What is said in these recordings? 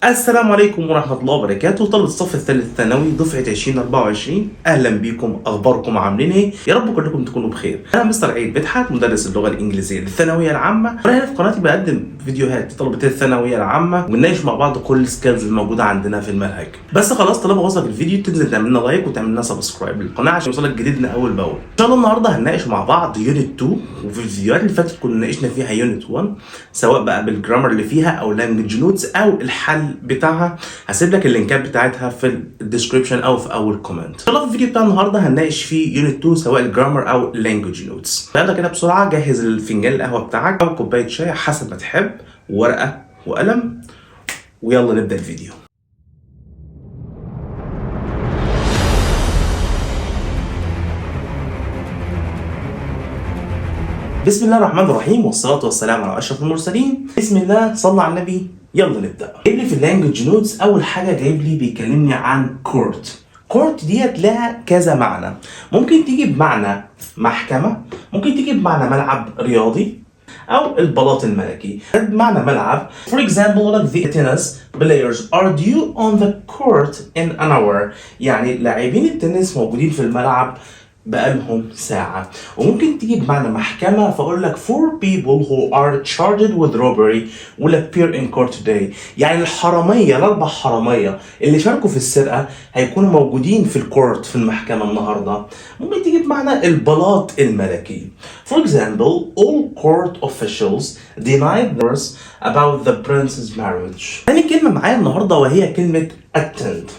السلام عليكم ورحمة الله وبركاته. طلبة الصف الثالث الثانوي دفعة 2024، أهلا بكم. أخباركم عاملين إيه؟ يا رب كلكم تكونوا بخير. أنا مستر عيد مدحت، مدرس اللغة الإنجليزية للثانوية العامة، وأنا هنا في قناتي بقدم فيديوهات لطلبة الثانوية العامة ونناقش مع بعض كل السكيلز الموجودة عندنا في المنهج. بس خلاص، طالما وصلك الفيديو تنزل تعمل لنا لايك وتعمل لنا سبسكرايب للقناة عشان يوصلك جديدنا أول بأول. إن شاء الله النهاردة هنناقش مع بعض يونت 2، وفي الفيديوهات اللي فاتت كنا ناقشنا فيها يونت 1، سواء بقى بالجرامر اللي فيها أو لانجوج نوتس أو الحل بتاعها. هسيب لك اللينكات بتاعتها في الديسكربشن او في اول كومنت. ان شاء الله في الفيديو بتاع النهارده هنناقش فيه يونت 2 سواء الجرامر او اللانجوج نوتس. يلا كده بسرعه جهز الفنجان القهوه بتاعك او كوبايه شاي حسب ما تحب، ورقه وقلم، ويلا نبدا الفيديو. بسم الله الرحمن الرحيم، والصلاه والسلام على اشرف المرسلين. بسم الله، صلى على النبي. يلا نبدا. جايب لي في اللانجوج نوتس اول حاجه، جايب لي بيكلمني عن كورت. كورت ديت لها كذا معنى. ممكن تيجي بمعنى محكمه، ممكن تيجي بمعنى ملعب رياضي، او البلاط الملكي. بمعنى ملعب، for example like the tennis players are due on the court in an hour، يعني لاعبين التنس موجودين في الملعب بقالهم ساعة. وممكن تيجي بمعنى محكمة، فأقول لك 4 people who are charged with robbery will appear in court today، يعني الحرامية، الأربع حرامية اللي شاركوا في السرقة هيكونوا موجودين في الكورت في المحكمة النهاردة. ممكن تيجي بمعنى البلاط الملكي. For example, all court officials denied theirs about the prince's marriage. تاني كلمة معايا النهاردة وهي كلمة attend.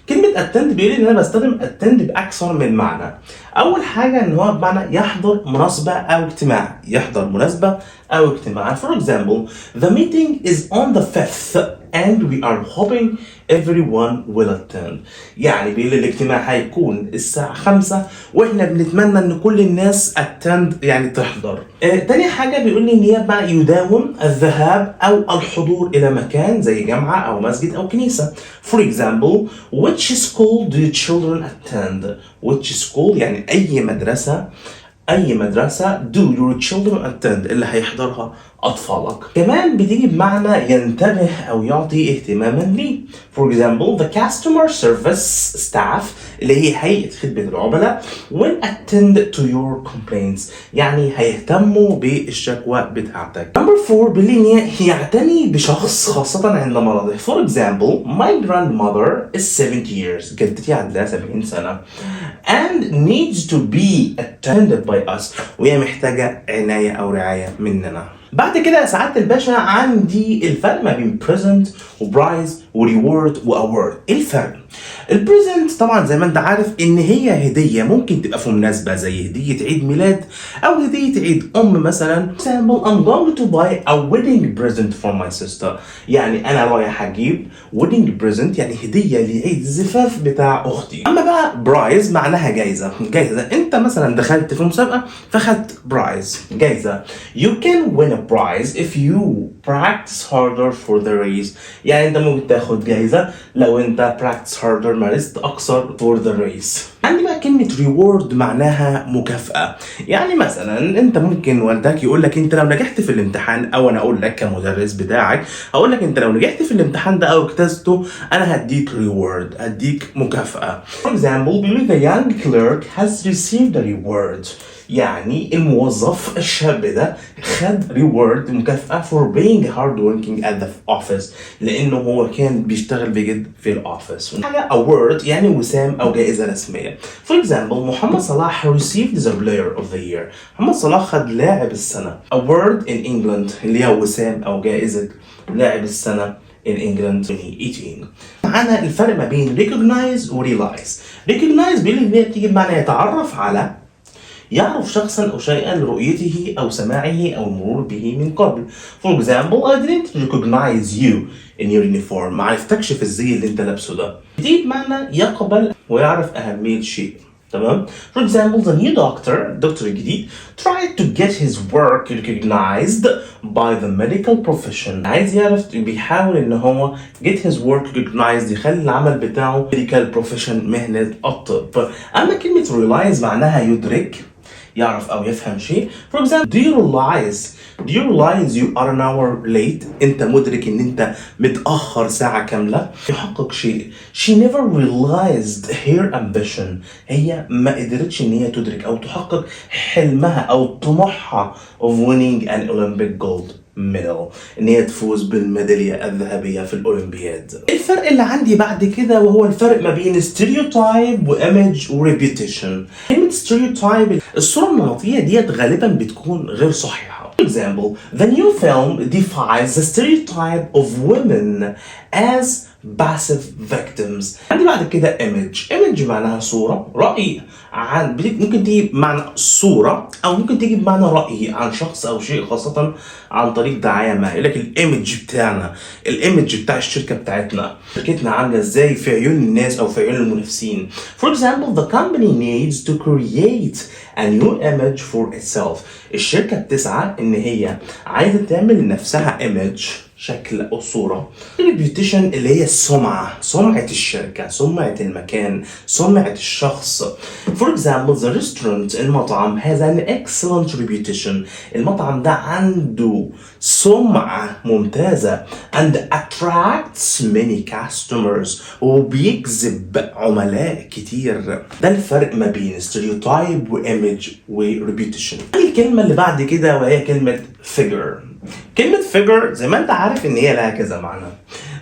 كلمة attend بيقول لي ان انا بستخدم attend باكثر من معنى. اول حاجة ان هو بمعنى يحضر مناسبة او اجتماع، يحضر مناسبة او اجتماع. For example, the meeting is on the 5th and we are hoping everyone will attend، يعني بيقول لي الاجتماع هيكون الساعة 5 واحنا بنتمنى ان كل الناس attend، يعني تحضر. تاني حاجة بيقول لي ان هي بقى يداوم الذهاب او الحضور الى مكان زي جامعة او مسجد او كنيسة. For example, which school do children attend؟ which school يعني أي مدرسة، أي مدرسة do your children attend اللي هيحضرها أطفالك. كمان بتيجي بمعنى ينتبه أو يعطي اهتماما ليه. For example, the customer service staff اللي هي هيئة خدمة العملاء will attend to your complaints، يعني هيهتموا بالشكوى بتاعتك. Number 4 باللي يعتني بشخص خاصة عند مرضه. For example, my grandmother is 70 years، جدتي عندها 70 سنة and needs to be attended by us، وهي محتاجة عناية أو رعاية مننا. بعد كده يا سعادة الباشا عندي الفرق ما بين present وبرايز وريورد وأورد. إيه الفرق؟ البريزنت طبعا زي ما انت عارف ان هي هديه، ممكن تبقى في مناسبه زي هديه عيد ميلاد او هديه عيد مثلا. example, I'm going to buy a wedding present for my sister، يعني انا رايح اجيب wedding present يعني هديه لعيد الزفاف بتاع اختي. اما بقى برايز معناها جايزه. جايزه، انت مثلا دخلت في مسابقه فخدت برايز، جايزه. You can win a prize if you practice harder for the race، يعني انت ممكن تاخد جايزه لو انت practice harder، مارست اكثر for the race. عندي بقى كلمة reward معناها مكافأة. يعني مثلا انت ممكن والدك يقول لك انت لو نجحت في الامتحان، او انا اقول لك كمدرس بتاعك هقول لك انت لو نجحت في الامتحان ده او اجتزته انا هديك reward، هديك مكافأة. For example, believe the young clerk has received a reward، يعني الموظف الشاب ده خد reward مكافأة for being hard working at the office، لأنه هو كان بيشتغل بجد في الأوفيس. حاجة award يعني وسام أو جائزة رسمية. For example, محمد صلاح received the player of the year، محمد صلاح خد لاعب السنة. award in England اللي هي وسام أو جائزة لاعب السنة in England 2018. معانا الفرق ما بين recognize و realize. recognize بيقول إن هي بتيجي بمعنى يتعرف على، يعرف شخصا أو شيئا لرؤيته أو سماعه أو المرور به من قبل. For example, I didn't recognize you in your uniform، ما عرفتكش في الزي اللي انت لابسه ده. دي بمعنى يقبل ويعرف أهمية شيء. تمام. For example, the new doctor، الدكتور الجديد tried to get his work recognized by the medical profession، عايز يعرف، بيحاول ان هو get his work recognized، يخلي العمل بتاعه medical profession، مهنة الطب. اما كلمة realize معناها يدرك، يعرف أو يفهم شيء. For example, do you realize you are an hour late؟ أنت مدرك إن أنت متأخر ساعة كاملة. يحقق شيء. She never realized her ambition. هي ما قدرتش إن هي تدرك أو تحقق حلمها أو طموحها of winning an Olympic gold medal، ان هي تفوز بالميداليه الذهبيه في الاولمبياد. الفرق اللي عندي بعد كده وهو الفرق ما بين stereotype وايمج وريبيوتيشن. كلمه stereotype الصوره النمطيه ديت غالبا بتكون غير صحيحه. For example, the new film defies the stereotype of women as passive victims. عندي بعد كده image معناها صورة، رأي عن ممكن تيجي بمعنى صورة أو ممكن تيجي بمعنى رأي عن شخص أو شيء، خاصة عن طريق دعاية ما. يقول لك الايمج بتاعنا، الايمج بتاع الشركة بتاعتنا، شركتنا عاملة ازاي في عيون الناس أو في عيون المنافسين. For example, the company needs to create a new image for itself. الشركة بتسعى إن هي عايزة تعمل لنفسها image، شكل أو صورة. الريبيوتيشن اللي هي السمعة، سمعة الشركة، سمعة المكان، سمعة الشخص. For example, the restaurant، المطعم has an excellent reputation. المطعم ده عنده سمعة ممتازة and attracts many customers، وبيجذب عملاء كتير. ده الفرق ما بين stereotype وimage وريبيوتيشن. الكلمة اللي بعد كده وهي كلمة figure. كلمة figure زي ما انت عارف ان هي لها كذا معنى.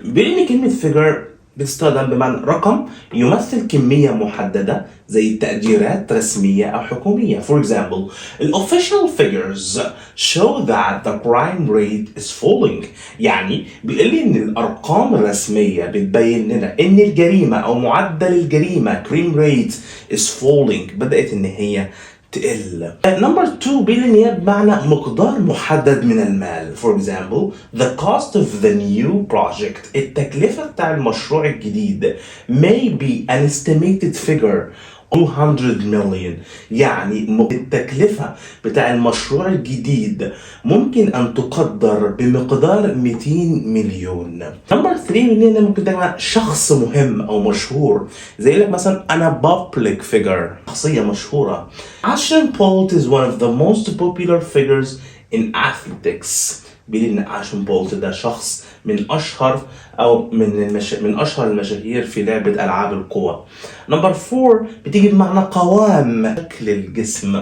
بيقول ان كلمة figure بتستخدم بمعنى رقم يمثل كمية محددة زي التقديرات رسمية أو حكومية. For example, official figures show that the crime rate is falling. يعني بيقول لي إن الأرقام الرسمية بتبين لنا إن الجريمة أو معدل الجريمة crime rate is falling، بدأت إن هي تقل. نمبر 2 بيقول ان هي بمعنى مقدار محدد من المال. For example, the cost of the new project، التكلفة بتاع المشروع الجديد may be an estimated figure 200 million. يعني التكلفة بتاع المشروع الجديد ممكن أن تقدر بمقدار 200 مليون. نمبر 3 هنا ممكن تبقى شخص مهم أو مشهور، زي لك مثلا أنا public figure، شخصية مشهورة. Usain Bolt is one of the most popular figures in athletics. بيقول إن Usain Bolt ده شخص من أشهر أو من أشهر المشاهير في لعبة ألعاب القوى. نمبر 4 بتيجي بمعنى قوام، شكل الجسم.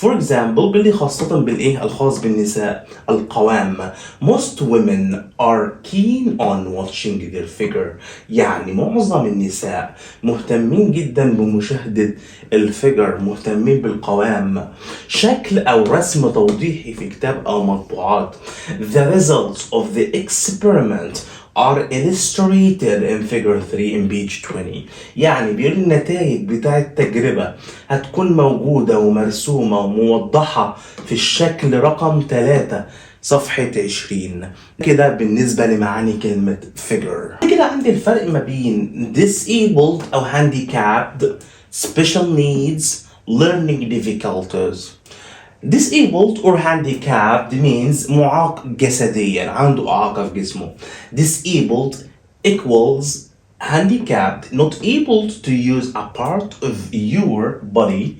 For example باللي خاصة بالإيه الخاص بالنساء، القوام. Most women are keen on watching their figure. يعني معظم النساء مهتمين جدا بمشاهدة الفيجر، مهتمين بالقوام، شكل أو رسم توضيحي في كتاب أو مطبوعات. The results of the experiment are illustrated in figure 3 in page 20. يعني بيقول النتائج بتاع التجربة هتكون موجودة ومرسومة وموضحة في الشكل رقم 3 صفحة 20. كده بالنسبة لمعاني كلمة figure. كده عندي الفرق ما بين disabled أو handicapped، special needs، learning difficulties. Disabled or handicapped means معاق جسديا، عنده إعاقة في جسمه. Disabled equals handicapped, not able to use a part of your body,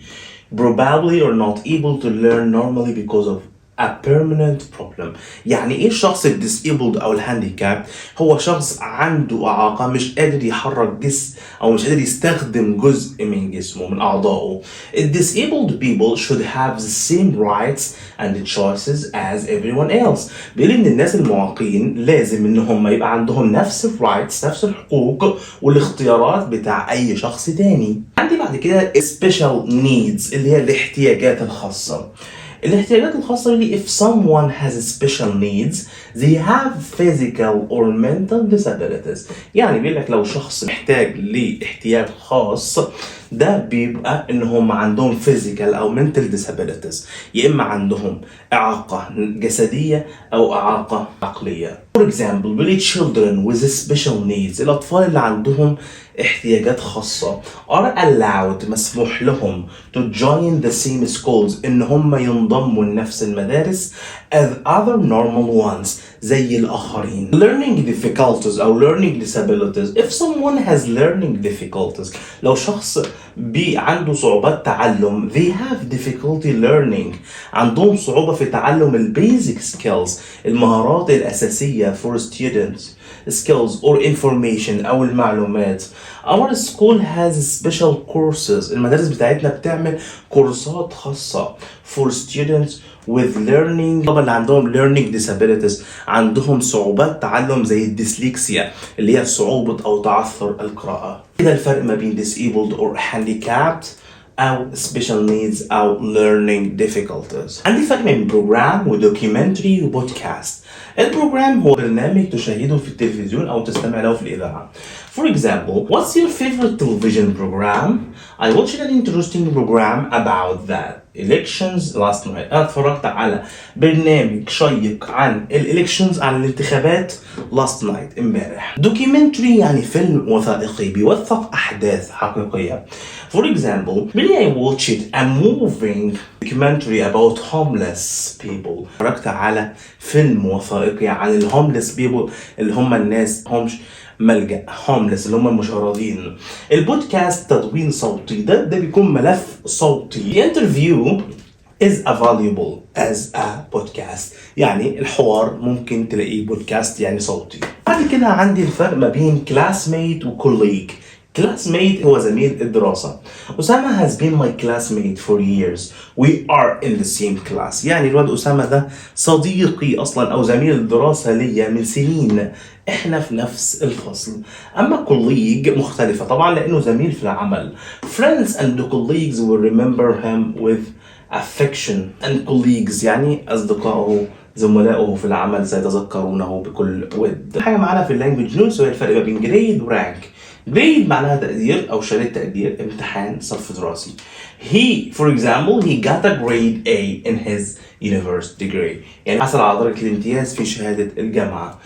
probably or not able to learn normally because of a permanent problem. يعني ايه الشخص الديسيبلد او الهانديكاب؟ هو شخص عنده اعاقه، مش قادر يحرك جسم او مش قادر يستخدم جزء من جسمه من اعضائه. Disabled people should have the same rights and choices as everyone else. بيقول ان الناس المعاقين لازم ان هم يبقى عندهم نفس الرايتس، نفس الحقوق والاختيارات بتاع اي شخص تاني. عندي بعد كده special needs اللي هي الاحتياجات الخاصه. الاحتياجات الخاصة اللي if someone has special needs they have physical or mental disabilities. يعني بيقول لك لو شخص محتاج لاحتياج خاص ده بيبقى ان هم عندهم physical او mental disabilities، يا اما عندهم اعاقة جسدية او اعاقة عقلية. For example, really children with special needs. الأطفال اللي عندهم احتياجات خاصة are allowed مسموح لهم to join the same schools إن هم ينضموا لنفس المدارس as other normal ones زي الآخرين. Learning difficulties أو learning disabilities. If someone has learning difficulties لو شخص عنده صعوبات تعلم they have difficulty learning عندهم صعوبة في تعلم basic skills المهارات الأساسية for students skills or information أو المعلومات. Our school has special courses. المدارس بتاعتنا بتعمل كورسات خاصة for students with learning. طبعا اللي عندهم learning disabilities عندهم صعوبات تعلم زي الديسليكسيا اللي هي صعوبة أو تعثر القراءة. كده الفرق ما بين disabled or handicapped أو special needs أو learning difficulties. عندي فرق بين program ودوكيومنتري وبودكاست. البروجرام هو برنامج تشاهده في التلفزيون أو تستمع له في الإذاعة. For example, what's your favorite television program? I watched an interesting program about that elections last night. أنا اتفرجت على برنامج شيق عن elections عن الانتخابات last night امبارح. Documentary يعني فيلم وثائقي بيوثق أحداث حقيقية. For example, really I watched a moving documentary about homeless people. اتفرجت على فيلم وثائقي عن الهوملess people اللي هم الناس همش ملجأ homeless اللي هم المشردين. البودكاست تدوين صوتي ده بيكون ملف صوتي. The interview is available as a podcast يعني الحوار ممكن تلاقيه بودكاست يعني صوتي. بعد كده عندي الفرق ما بين classmate و colleague. classmate هو زميل الدراسة. أسامة has been my classmate for years. We are in the same class. يعني الواد أسامة ده صديقي أصلا أو زميل الدراسة ليا من سنين. إحنا في نفس الفصل. أما colleague مختلفة طبعا لأنه زميل في العمل. Friends and colleagues will remember him with affection and colleagues يعني أصدقائه زملائه في العمل سيتذكرونه بكل ود. حاجة معانا في اللانجوج نوتس وهي الفرق بين جريد ورانك. grade معناها تقدير أو شهادة تقدير امتحان صف دراسي. He for example he got a grade A in his university degree يعني حصل على درجة الامتياز في شهادة الجامعة.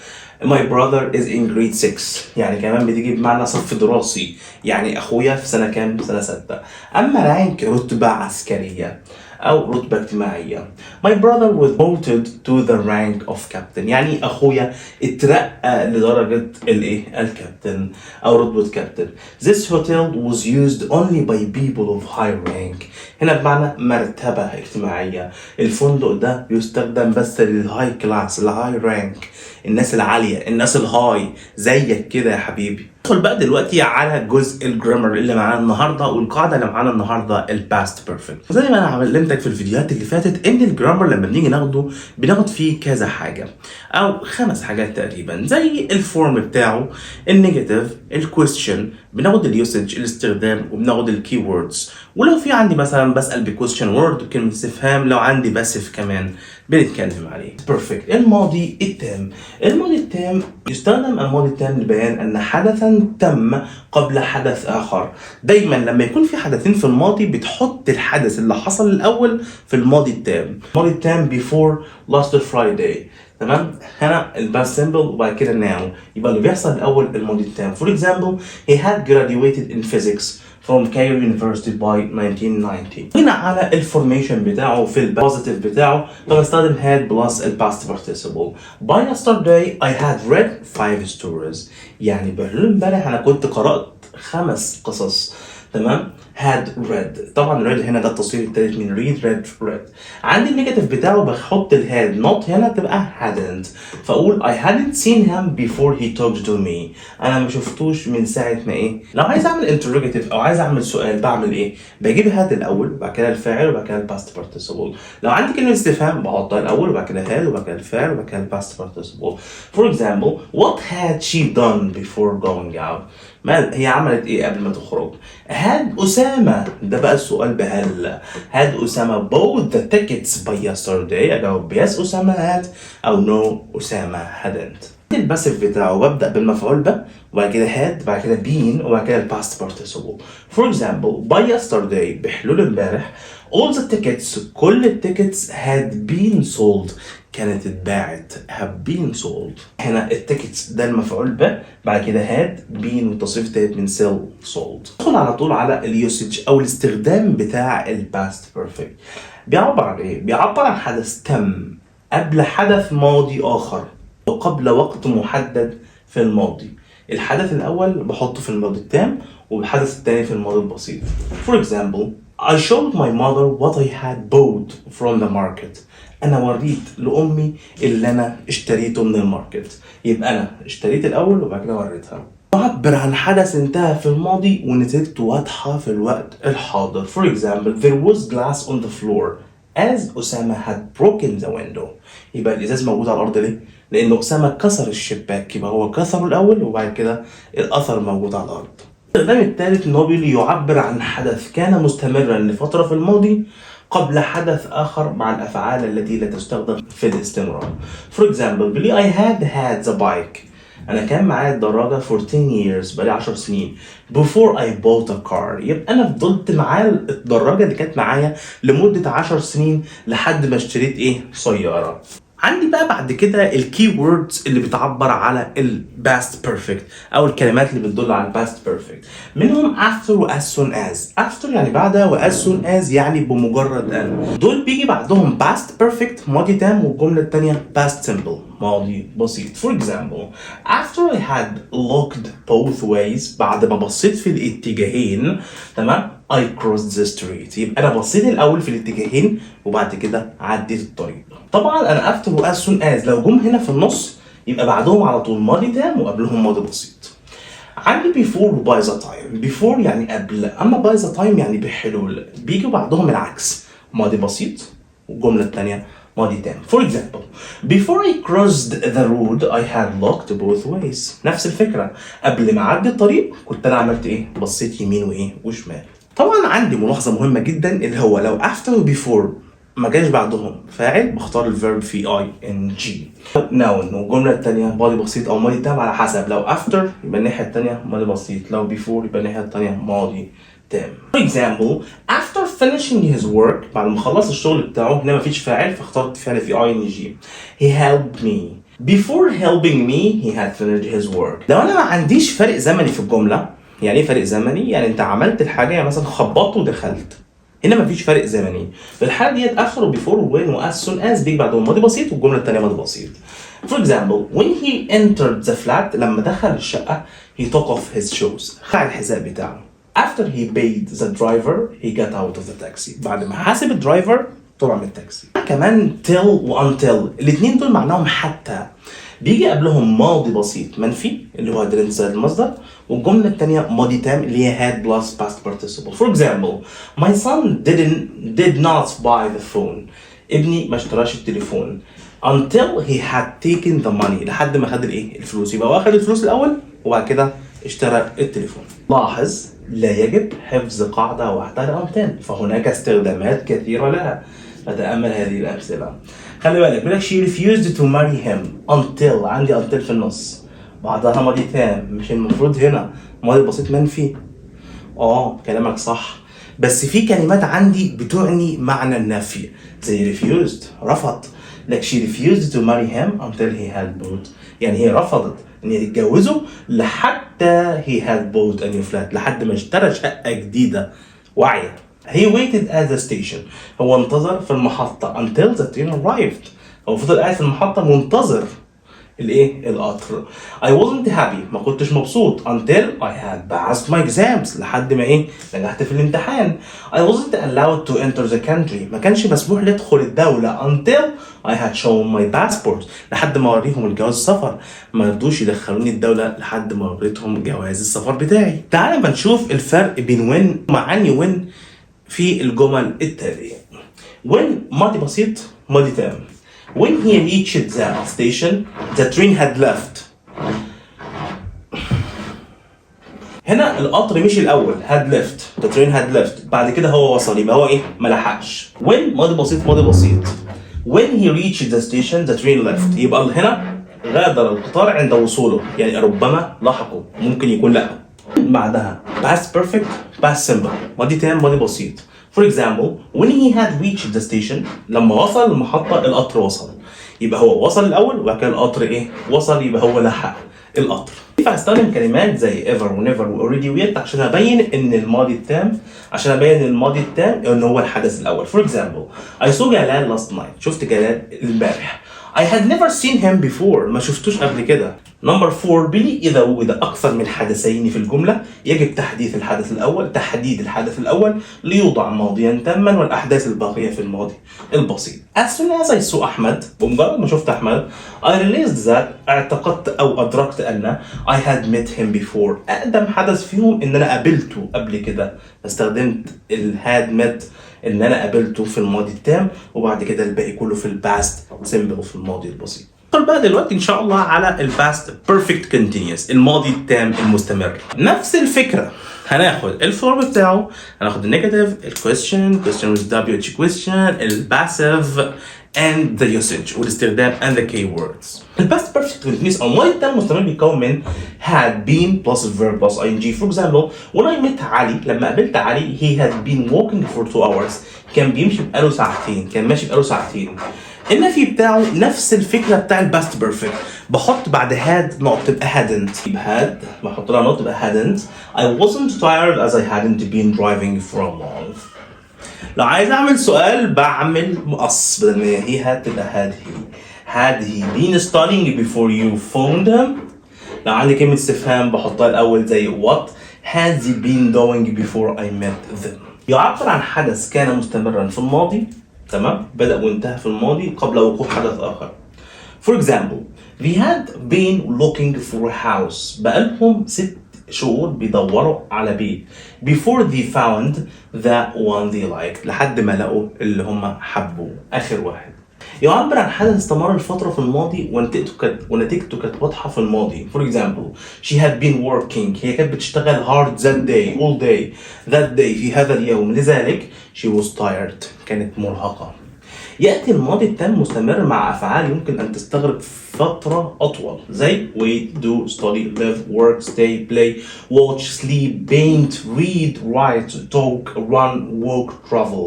My brother is in grade 6 يعني كمان بتيجي بمعنى صف دراسي يعني أخويا في سنة كام؟ سنة 6. أما رانك رتبة عسكرية أو رتبة اجتماعية. My brother was promoted to the rank of captain يعني أخويا اترقى لدرجة الكابتن أو رتبة كابتن. This hotel was used only by people of high rank هنا بمعنى مرتبة اجتماعية. الفندق ده يستخدم بس للهاي كلاس الهاي رانك الناس العالية الناس الهاي زيك كده يا حبيبي. ندخل بقى دلوقتي على جزء الجرامر اللي معانا النهارده والقاعده اللي معانا النهارده الباست بيرفكت. زي ما انا علمتك في الفيديوهات اللي فاتت ان الجرامر لما بنيجي ناخده بناخد فيه كذا حاجه او 5 حاجات تقريبا زي الفورم بتاعه النيجاتيف الكويستشن بناخد اليوسج الاستخدام وبناخد الكي ووردز ولو في عندي مثلا بسال بكويستشن وورد كلمه استفهام لو عندي باسف كمان بنتكلم عليه. بيرفكت الماضي التام. الماضي التام يستخدم الماضي التام لبيان ان حدثا تم قبل حدث اخر. دايما لما يكون في حدثين في الماضي بتحط الحدث اللي حصل الاول في الماضي التام. الماضي التام before last Friday تمام. هنا الباست سيمبل وبعد كده now يبقى اللي بيحصل الاول الماضي التام. For example he had graduated in physics from Cairo University by 1990. هنا على الفورميشن بتاعه في البوزيتيف بتاعه فبستخدم had plus الباست participle. By yesterday I had read 5 stories يعني امبارح انا كنت قرأت 5 قصص تمام. had read طبعا read هنا ده التصوير الثالث من read read. عندي النيجاتيف بتاعه بحط الهاد not هنا تبقى hadn't فاقول I hadn't seen him before he talked to me انا ما شفتوش من ساعه ما ايه. لو عايز اعمل interrogative او عايز اعمل سؤال بعمل ايه؟ بجيب had الاول وبعد كده الفاعل وبعد كده الباست participle. لو عندي كلمه استفهام بحطها الاول وبعد كده had وبعد كده الفاعل وبعد كده الباست participle. For example what had she done before going out ما هي عملت ايه قبل ما تخرج. had أسامة ده بقى السؤال بهل. had أسامة bought the tickets by yesterday أجاوب yes أسامة had أو no أسامة hadn't. الباسف بتاعه ببدأ بالمفعول به وبعد كده had بعد كده been وبعد كده الباست participle. For example by yesterday بحلول امبارح all the tickets كل التيكتس had been sold كانت اتباعت have been sold. هنا التيكتس ده المفعول به، بعد كده had been والتصريف التالت من sell sold. ندخل على طول على اليوسج او الاستخدام بتاع الباست بيرفكت. بيعبر عن ايه؟ بيعبر عن حدث تم قبل حدث ماضي اخر وقبل وقت محدد في الماضي. الحدث الاول بحطه في الماضي التام والحدث الثاني في الماضي البسيط. For example, I showed my mother what I had bought from the market. أنا وريت لأمي اللي أنا اشتريته من الماركت. يبقى أنا اشتريت الأول وبعد كده وريتها. بعبر عن حدث انتهى في الماضي ونتيجته واضحة في الوقت الحاضر. For example, there was glass on the floor as أسامة had broken the window. يبقى الإزاز موجود على الأرض ليه؟ لأن أسامة كسر الشباك، يبقى هو كسره الأول وبعد كده الأثر موجود على الأرض. الاستخدام الثالث إن هو يعبر عن حدث كان مستمرا لفترة في الماضي قبل حدث آخر مع الأفعال التي لا تستخدم في الاستمرار. For example, بيقول I had the bike. أنا كان معايا الدراجة for 10 years بقالي 10 سنين before I bought a car. يبقى أنا فضلت معايا الدراجة اللي كانت معايا لمدة 10 سنين لحد ما اشتريت إيه؟ سيارة. عندي بقى بعد كده الكي ووردز اللي بتعبر على الباست بيرفكت او الكلمات اللي بتدل على الباست بيرفكت. منهم after و as soon as. after يعني بعدها و as soon as يعني بمجرد ان. دول بيجي بعدهم past perfect ماضي تام والجمله الثانيه past simple ماضي بسيط. For example, after I had looked both ways بعد ما بصيت في الاتجاهين تمام I crossed the street. يبقى انا بصيت الاول في الاتجاهين وبعد كده عديت الطريق. طبعا انا after و as soon as لو جم هنا في النص يبقى بعدهم على طول ماضي تام وقبلهم ماضي بسيط. عندي before و by the time. before يعني قبل، اما by the time يعني بحلول. بيجوا بعدهم العكس ماضي بسيط والجمله الثانيه ماضي تام. For example, before I crossed the road I had looked both ways. نفس الفكره، قبل ما اعدي الطريق كنت انا عملت ايه؟ بصيت يمين وايه وشمال. طبعا عندي ملاحظه مهمه جدا اللي هو لو after و before ما جاش بعدهم فاعل بختار الفيرب في ing. noun والجمله الثانيه ماضي بسيط او ماضي تام على حسب. لو after يبقى الناحيه الثانيه ماضي بسيط، لو before يبقى الناحيه الثانيه ماضي تام. For example, after finishing his work بعد ما خلص الشغل بتاعه هنا مفيش فاعل فاخترت فعل في ing. he helped me. before helping me he had finished his work. لو انا ما عنديش فرق زمني في الجمله، يعني ايه فرق زمني؟ يعني انت عملت الحاجه يعني مثلا خبطت ودخلت، هنا مفيش فرق زمني. في الحاله ديت after و before و when و as soon as بيجي بعدهم ماضي بسيط والجمله الثانيه ماضي بسيط. For example, when he entered the flat لما دخل الشقه he took off his shoes خلع الحذاء بتاعه. After he paid the driver he got out of the taxi. بعد ما حاسب الدرايفر طلع من التاكسي. كمان till و until الاثنين دول معناهم حتى. بيجي قبلهم ماضي بسيط منفي اللي هو didn't زائد المصدر والجملة الثانية ماضي تام اللي هي had plus past participle. For example, my son did not buy the phone. ابني ما اشتراش التليفون until he had taken the money لحد ما خد الايه؟ الفلوس. يبقى هو اخد الفلوس الاول وبعد كده اشترى التليفون. لاحظ لا يجب حفظ قاعدة واحدة لأمتين فهناك استخدامات كثيرة لها. فتأمل هذه الأمثلة. خلي بالك بيقول لك she refused to marry him until عندي until في النص بعدها ماضي تام. مش المفروض هنا ماضي بسيط منفي؟ كلامك صح، بس في كلمات عندي بتعني معنى النفي زي refused رفض. like she refused to marry him until he had bought يعني هي رفضت ان يتجوزوا لحتى he had bought a new flat لحد ما اشترى شقة جديدة واعية. he waited at the station هو انتظر في المحطة until the train arrived هو فضل قاعد في المحطة منتظر الايه؟ القطر. I wasn't happy ما كنتش مبسوط until I had passed my exams لحد ما ايه؟ نجحت في الامتحان. I wasn't allowed to enter the country ما كانش مسموح لي ادخل الدولة until I had shown my passport لحد ما اوريهم الجواز السفر. ما رضوش يدخلوني الدولة لحد ما وريتهم جواز السفر بتاعي. تعال ما نشوف الفرق بين when ومعني when في الجمل التالية. when ماضي بسيط ماضي تام. When he reached the station, the train had left. هنا القطر مشي الأول had left. The train had left. بعد كده هو وصل يبقى هو إيه؟ ملحقش. When ماضي بسيط ماضي بسيط. When he reached the station, the train left. يبقى هنا غادر القطار عند وصوله يعني ربما لحقه ممكن يكون لأ. بعدها past perfect past simple ماضي تام ماضي بسيط For example, when he had reached the station, لما وصل المحطة القطر وصل. يبقى هو وصل الأول وبعد كده القطر إيه؟ وصل، يبقى هو لحق القطر. ينفع استخدم كلمات زي ever و never و already و yet عشان أبين إن الماضي التام، إن هو الحدث الأول. For example, I saw جلال last night. شفت جلال البارح. I had never seen him before. ما شفتوش قبل كده. Number 4 بلي إذا وجد أكثر من حدثين في الجملة يجب تحديد الحدث الأول ليوضع ماضيا تاما والأحداث الباقية في الماضي البسيط. As soon as I saw أحمد، بمجرد ما شفت أحمد I realized that اعتقدت أو أدركت أن I had met him before. أقدم حدث فيهم إن أنا قابلته قبل كده، استخدمت had met إن أنا قابلته في الماضي التام، وبعد كده الباقي كله في الباست سيمبل في الماضي البسيط. ندخل بقى دلوقتي ان شاء الله على الباست بيرفكت كونتينيوس، الماضي التام المستمر. نفس الفكره، هناخد الفورم بتاعه، هناخد النيجاتيف، الكويستشن with WH question، الباسيف and the usage والاستخدام and the keywords. الباست بيرفكت كونتينيوس او الماضي التام المستمر بيتكون من had been plus verb plus ing. For example, when I met علي، لما قابلت علي he had been walking for 2 hours. كان بيمشي بقاله ساعتين، كان ماشي بقاله ساعتين. النفي بتاعه نفس الفكره بتاع الباست بيرفكت، بحط بعد had نقطه تبقى hadn't. يبقى had بحط لها نقطه تبقى hadn't. I wasn't tired as I hadn't been driving for a long. لو عايز اعمل سؤال بعمل مقص، بدل ما هي had تبقى had he been studying before you phoned him. لو عندي كلمه استفهام بحطها الاول زي what had he been doing before I met them. يعبر عن حدث كان مستمرا في الماضي، تمام، بدأ وانتهى في الماضي قبل وقوع حدث آخر. For example, they had been looking for a house. بقالهم 6 شهور بيدوروا على بيت. Before they found that one they liked. لحد ما لقوا اللي هم حبوه، آخر واحد. يعبر عن حدث استمر الفترة في الماضي ونتيجته كانت واضحة في الماضي. For example, she had been working. هي كانت بتشتغل hard that day, all day. That day في هذا اليوم. لذلك she was tired. كانت مرهقة. يأتي الماضي التام مستمر مع أفعال يمكن أن تستغرق فترة أطول زي wait, do, study, live, work, stay, play, watch, sleep, paint, read, write, talk, run, walk, travel.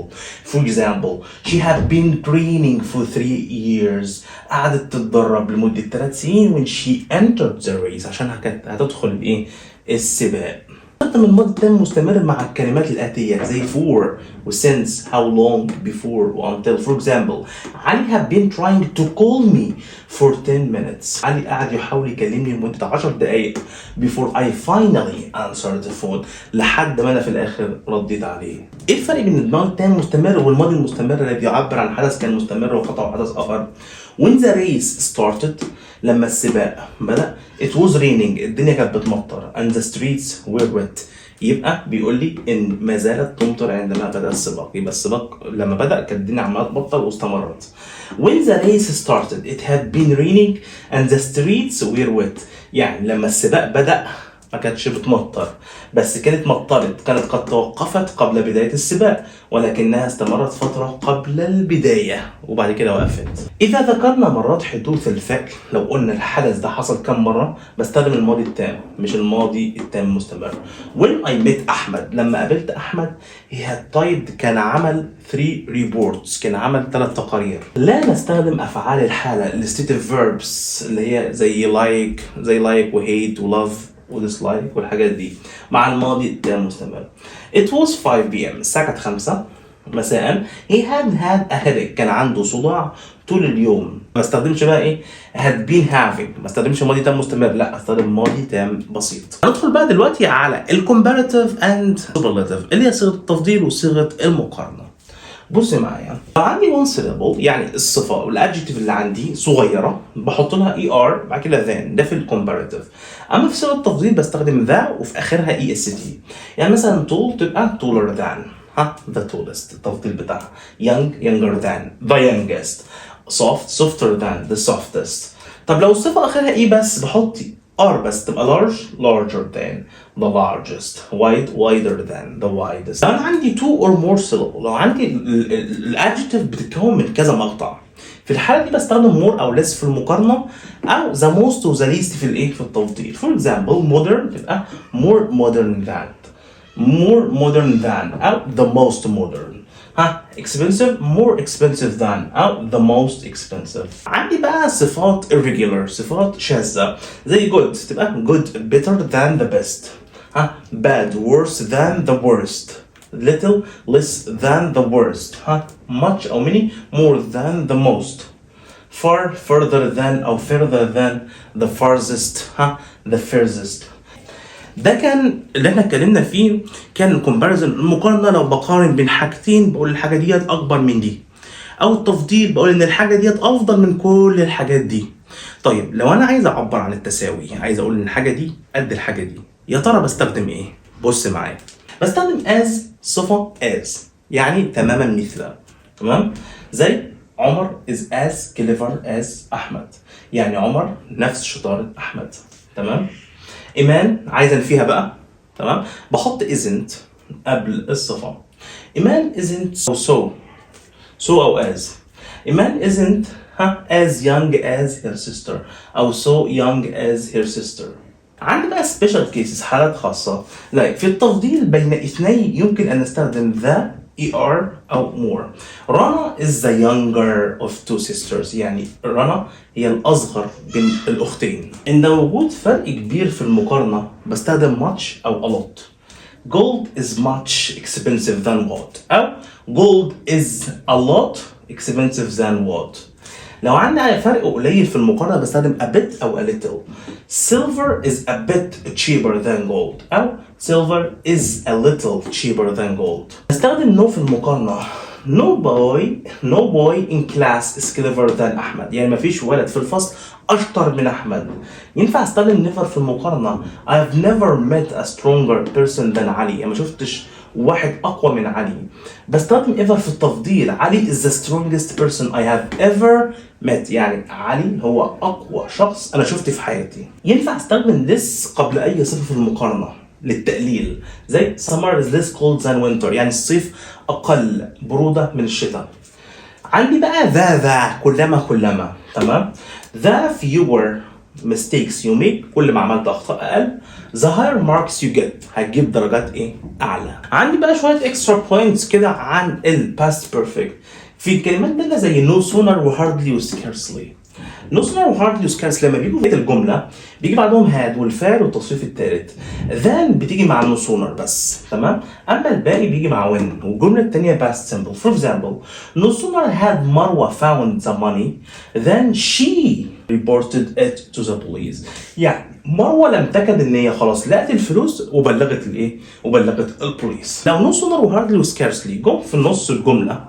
For example, she had been training for 3 years. قعدت تتدرب لمدة 3 سنين when she entered the race. عشان كانت هتدخل السباق. استخدم الماضي التام مستمر مع الكلمات الآتية زي for و since, how long, before و until. For example, علي have been trying to call me for 10 minutes. علي قاعد يحاول يكلمني لمدة 10 دقايق before I finally answered the phone. لحد ما أنا في الآخر رديت عليه. إيه الفرق بين الماضي التام المستمر والماضي المستمر الذي يعبر عن حدث كان مستمر وقطع حدث آخر؟ When the race started، لما السباق بدأ it was raining، الدنيا كانت بتمطر and the streets were wet. يبقى بيقول لي ان ما زالت تمطر عندما بدأ السباق. يبقى السباق لما بدأ كانت الدنيا عمالة تمطر واستمرت. When the race started it had been raining and the streets were wet. يعني لما السباق بدأ ما كانتش بتمطر، بس كانت قد توقفت قبل بداية السباق، ولكنها استمرت فترة قبل البداية وبعد كده وقفت. إذا ذكرنا مرات حدوث الفعل، لو قلنا الحدث ده حصل كم مرة، بستخدم الماضي التام مش الماضي التام المستمر. When I met أحمد، لما قابلت أحمد he had typed، كان عمل 3 reports، كان عمل 3 تقارير. لا نستخدم أفعال الحالة الستيتيف verbs اللي هي زي like و hate و love وديسلايك والحاجات دي مع الماضي التام المستمر. It was 5 p.m. الساعة كانت 5 مساء. He had a headache، كان عنده صداع طول اليوم. ما استخدمش بقى had been having، ما استخدمش ماضي تام مستمر، لا استخدم ماضي تام بسيط. هندخل بقى دلوقتي على الcomparative and superlative اللي هي صيغة التفضيل وصيغة المقارنة. بص معايا، لو عندي one syllable يعني الصفة والادجكتيف اللي عندي صغيرة بحط لها ER بعد كده than، ده في الكومباراتيف. أما في صيغة التفضيل بستخدم ذا وفي آخرها EST. يعني مثلا tall تبقى taller than، the tallest التفضيل بتاعها. young younger than the youngest. soft softer than the softest. طب لو الصفة آخرها بس بحط R بس تبقى large larger than the largest. wide wider than the widest. لو أنا عندي 2 or more syllable، لو عندي الادجكتيف بتتكون من كذا مقطع، في الحالة دي بستخدم more أو less في المقارنة، أو the most و the least في التفضيل. For example, modern تبقى more modern than أو the most modern. expensive more expensive than أو the most expensive. عندي بقى صفات irregular صفات شاذة زي good تبقى good better than the best bad worse than the worst little less than the worst much أو many more than the most far further than أو further than the farthest the furthest. ده كان اللي احنا اتكلمنا فيه كان الكومباريزن المقارنه لو بقارن بين حاجتين بقول الحاجه ديت اكبر من دي او التفضيل بقول ان الحاجه ديت افضل من كل الحاجات دي. طيب لو انا عايز اعبر عن التساوي عايز اقول ان الحاجه دي قد الحاجه دي يا ترى بستخدم ايه؟ بص معايا بستخدم as صفه as يعني تماما مثل تمام زي عمر is as clever as احمد يعني عمر نفس شطاره احمد تمام. إيمان عايزة فيها بقى تمام بحط isn't قبل الصفة. إيمان isn't so أو as إيمان isn't as young as her sister أو so young as her sister. عندي بقى special cases حالات خاصة like في التفضيل بين اثنين يمكن أن نستخدم the er أو more. رنا is the younger of two sisters يعني رنا هي الأصغر بين الأختين. إن وجود فرق كبير في المقارنة بستخدم much أو a lot. Gold is much expensive than what أو gold is a lot expensive than what. لو عندنا فرق قليل في المقارنة بستخدم a bit أو a little. Silver is a bit cheaper than gold أو silver is a little cheaper than gold. بستخدم no في المقارنة. No boy in class is clever than أحمد يعني مفيش ولد في الفصل أشطر من أحمد. ينفع استخدم never في المقارنة. I've never met a stronger person than علي يعني ما شفتش واحد أقوى من علي. بستخدم ever في التفضيل. علي is the strongest person I have ever met يعني علي هو أقوى شخص أنا شفته في حياتي. ينفع استخدم this قبل أي صفة في المقارنة للتقليل زي summer is less cold than winter يعني الصيف أقل برودة من الشتاء. عندي بقى ذا كلما تمام the fewer mistakes you make كل ما عملت أخطاء أقل the higher marks you get هتجيب درجات إيه أعلى. عندي بقى شوية extra points كده عن ال past perfect في الكلمات دي زي no sooner و hardly و scarcely. no sooner و hardly و scarcely لما بيجوا في الجملة بيجي بعدهم had والفعل والتصريف الثالث. then بتيجي مع no sooner بس تمام أما الباقي بيجي مع when والجملة الثانية past simple. for example no sooner had Marwa found the money than she reported it to the police يعني مروة لم تكد ان هي خلاص لقت الفلوس وبلغت الايه وبلغت البوليس. لو no sooner و hardly و scarcely جم في نص الجملة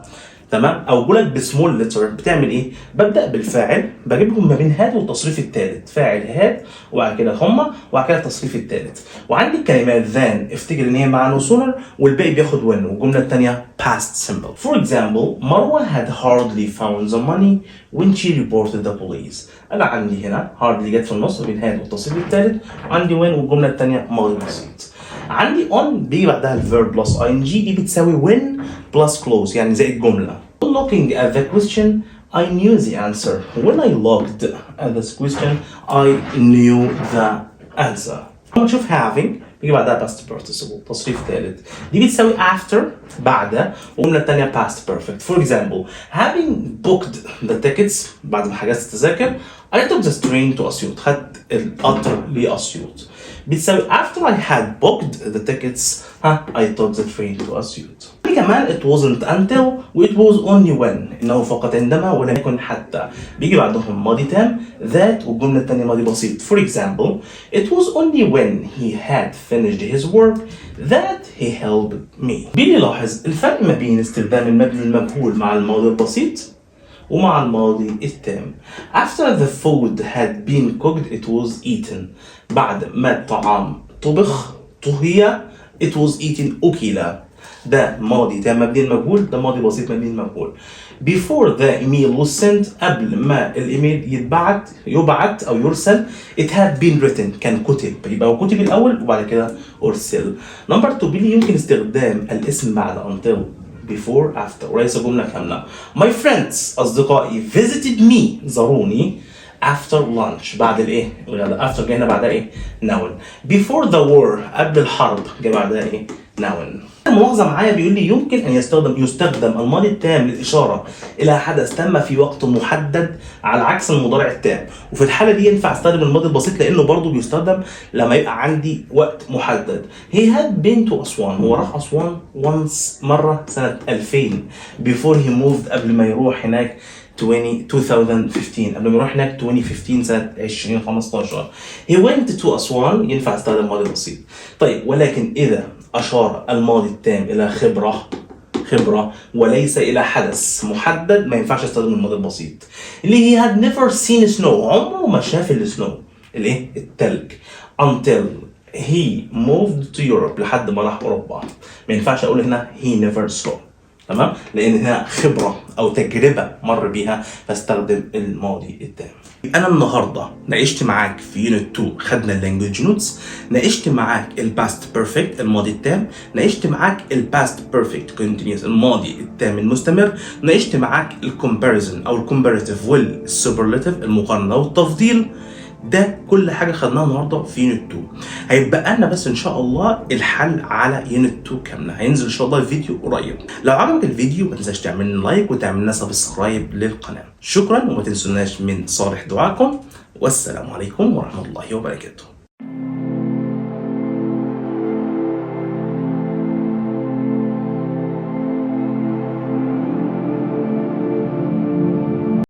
تمام او جولك بسمول لتر بتعمل ايه؟ ببدا بالفاعل بجيبهم ما بين هاد والتصريف الثالث فاعل هاد وبعد كده هما وبعد كده التصريف الثالث. وعندي الكلمات ذان افتكر ان هي مع no sooner والباقي بياخد when والجمله الثانيه past simple. for example مروه had hardly found the money when she reported the police. انا عندي هنا hardly جت في النص ما بين هاد والتصريف الثالث وعندي when والجمله الثانيه ماضي بسيط. عندي on بيجي بعدها الverb plus ing دي بتساوي when plus clause يعني زي الجملة. Looking at the question I knew the answer. When I looked at this question I knew the answer. لما نشوف having بيجي بعدها past participle تصريف ثالث دي بتساوي after بعد والجملة الثانية past perfect. For example having booked the tickets بعد ما حجزت التذاكر I took the train to أسيوط خدت القطر لأسيوط بتساوي after I had booked the tickets I took the train to أسيوط. كمان it wasn't until و it was only when إنه فقط عندما ولم يكن حتى بيجي بعدهم ماضي تام that والجملة الثانية ماضي بسيط. For example it was only when he had finished his work that he helped me. بنلاحظ الفرق ما بين استخدام المبني المجهول مع الماضي البسيط ومع الماضي التام. After the food had been cooked it was eaten. بعد ما الطعام طبخ طهي it was eaten أكل. ده ماضي تام مبني المجهول ده ماضي بسيط مبني المجهول. Before the email was sent قبل ما الايميل يبعت او يرسل it had been written كان كتب يبقى هو كتب الاول وبعد كده ارسل. نمبر 2 بيلي يمكن استخدام الاسم بعد until before after وليس جملة كاملة. My friends أصدقائي visited me زاروني after lunch بعد الايه الغداء. after جاينا بعدها ايه noun. Before the war قبل الحرب جاي بعدها ايه noun. الملاحظة معايا بيقول لي يمكن أن يستخدم الماضي التام للإشارة إلى حدث تم في وقت محدد على عكس المضارع التام، وفي الحالة دي ينفع استخدم الماضي البسيط لأنه برضه بيستخدم لما يبقى عندي وقت محدد. He had been to أسوان، هو راح أسوان once مرة سنة 2000 before he moved، قبل ما يروح هناك 2015، قبل ما يروح هناك 2015 سنة 2015. He went to أسوان ينفع استخدم الماضي البسيط. طيب ولكن إذا أشار الماضي التام إلى خبرة وليس إلى حدث محدد ما ينفعش استخدم الماضي البسيط. اللي he had never seen snow، عمره ما شاف السنو، الايه؟ التلج. until he moved to Europe، لحد ما راح أوروبا. ما ينفعش أقول هنا he never saw، تمام؟ لأن هنا خبرة أو تجربة مر بيها فاستخدم الماضي التام. أنا النهاردة ناقشت معاك في يونت 2 خدنا اللانجوج نوتس، ناقشت معاك الباست بيرفكت الماضي التام، ناقشت معاك الباست بيرفكت كونتينيوس الماضي التام المستمر، ناقشت معاك الكومباريزن أو الكومباريتيف والسوبرلاتيف المقارنة والتفضيل. ده كل حاجه خدناها النهارده في يونت 2. هيبقى لنا بس ان شاء الله الحل على يونت 2 كامله، هينزل ان شاء الله الفيديو قريب. لو عجبك الفيديو ما تنساش تعمل لنا لايك وتعمل لنا سبسكرايب للقناه. شكرا، وما تنسوناش من صالح دعائكم، والسلام عليكم ورحمه الله وبركاته.